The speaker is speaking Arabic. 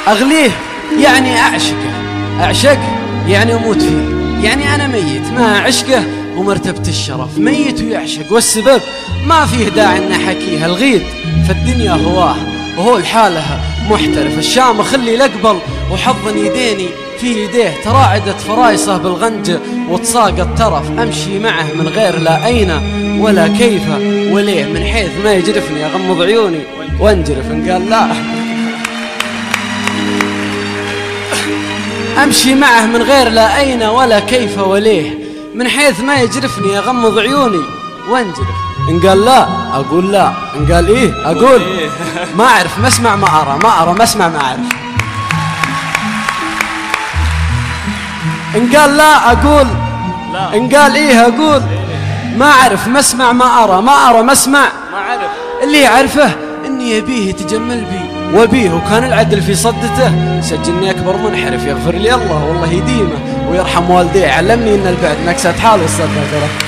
أغليه يعني أعشقه يعني أموت فيه، يعني أنا ميت ما عشقه ومرتبة الشرف، ميت ويعشق والسبب ما فيه داعي إن أحكيه. الغيد فالدنيا هواه وهو لحالها محترف، الشامخ اللي لقبل وحضن يديني في يديه، تراعدت فرايصه بالغنج وتساقط ترف، أمشي معه من غير لا أين ولا كيف وليه، من حيث ما يجرفني أغمض عيوني وانجرف إن قال لا. أمشي معه من غير لا أين ولا كيف وليه، من حيث ما يجرفني أغمض عيوني وانجرف إن قال لا أقول لا، إن قال إيه أقول ما أعرف، ما أسمع ما أرى، ما أرى ما أسمع ما أعرف. إن قال لا أقول لا، إن قال إيه أقول ما أعرف ما أسمع ما أرى، ما أرى ما أسمع ما أعرف. اللي يعرفه إني يبيه يتجمل بي وبيه، وكان العدل في صدته سجلني أكبر منحرف، يغفر لي الله والله يديمه ويرحم والديه، علمني إن البعد نكسة حال والصدق.